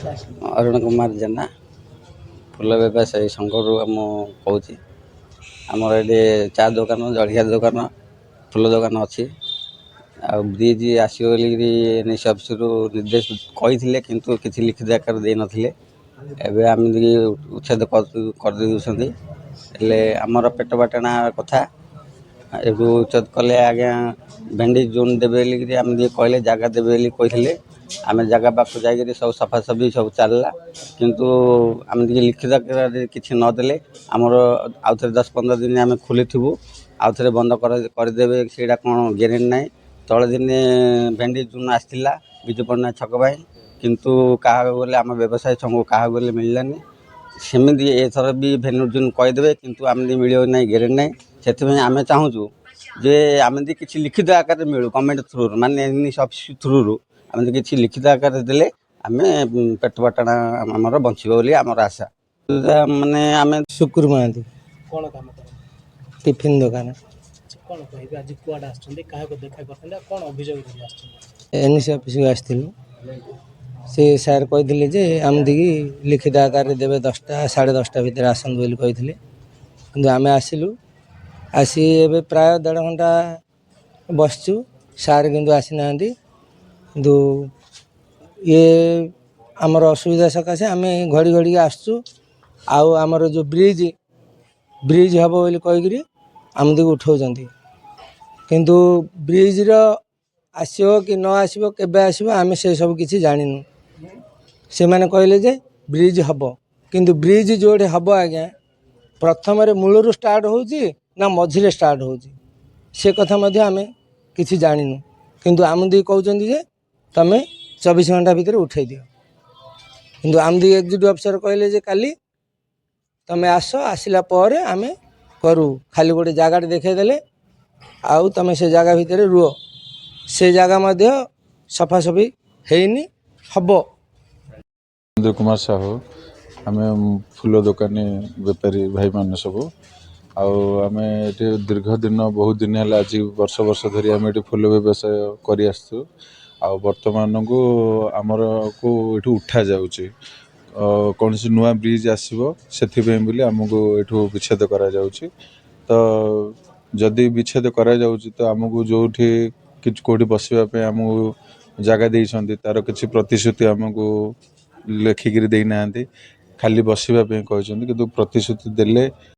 अरुण कुमार जेना full व्यवसायी संघरू कौच आमर ये चा दुकान जलिया दुकान फुल दुकान अच्छी आ ब्रिज आसो एनएसी ऑफिस निर्देश कही किंतु किसी लिखित आकार दे नथिले एबे आम उच्छेद कर आमर पेट बाटना कथा एबे उच्छेद कले आज्ञा भेंडी जोन देवे आम कहले जगह देवे कहते आम जगह पाक जा सब सफासफी सब चलला किंतु आम लिखित किसी नदेले आमर आउ थे 10-15 दिन आम खोली आउ थे बंद करदे से कौन ग्यारेंटी ना तले दिन भेंडी जोन आसला विजु पट्टनायक छक भाई किंतु क्या गले आम व्यवसाय संघ क्या गले मिललानी सेमती एथर भी भेन्यू जोन कहीदे किंतु आम मिले ना ग्यारेंटी ना से आम चाहूँ जे आम किसी लिखित आकार मिलू गवर्नमेंट थ्रु माने एनएसी ऑफिस थ्रु आम किसी लिखित आकार देले आम पेट बाटना आमर बंचब बोली आमर आशा माने आम शुक्र महांती कौन काम कर टिफिन दुकान कौन कह आज कुआडे आसछन्ते काहे देखा करते कौन अभियोग धरि आसछन्ते एनएसी ऑफिस को आसथिलु से सार कहते जे आमदी लिखित आकार देवे 10टा 10:30 भितर आसନ୍ତୁ बोली कहते किंतु आम आसिलु आसी एबे प्राय 1.5 घंटा बसचु सार किंतु आसी ना किंतु ये आमर असुविधा सकाशे आम घड़ी घड़ी आसचु आउ आमर जो ब्रिज हम बोली कहीकि आमदी उठाउछन्ती किंतु ब्रिज रो आसो कि न आसो केबे आसो आम से सब किसी जानिनु से माने कहले जे ब्रिज हम किंतु ब्रिज जोड़े हम आज्ञा प्रथम मूलरू स्टार्ट होउची ना मझिरे स्टार्ट होउची से कथा मध्य आम किसी जानिनु किंतु आमदी कहउछन्ती जे तमे 24 घंटा भितर उठाई दियो किंतु आमदी एग्जीक्यूटिव अफिसर कहले जे काली तमे आस आसिला पर आम करू खाली गोटे जगह देखे देले आउ तमे से जगह भितर रुह से जगह मध्य सफासफी हेनी हब। कुमार साहू आम फूल दुकानी बेपारी भाई मान सब आम दीर्घ दिन बहुत दिन है आज वर्ष वर्ष धरी आम ये फूल व्यवसाय कर बर्तमान को आमर को ये उठा जाऊँगी कौन सी नुआ ब्रिज आसो से आमको ये विच्छेद करा जाउछि तो जदि विच्छेद करा जाउछि तो आमको जो कौटी बसवाई आमको जगह देइछन्ति तार किसी प्रतिश्रुति आमको लेखिकी देना खाली बसवाई कहते कि प्रतिश्रुति देले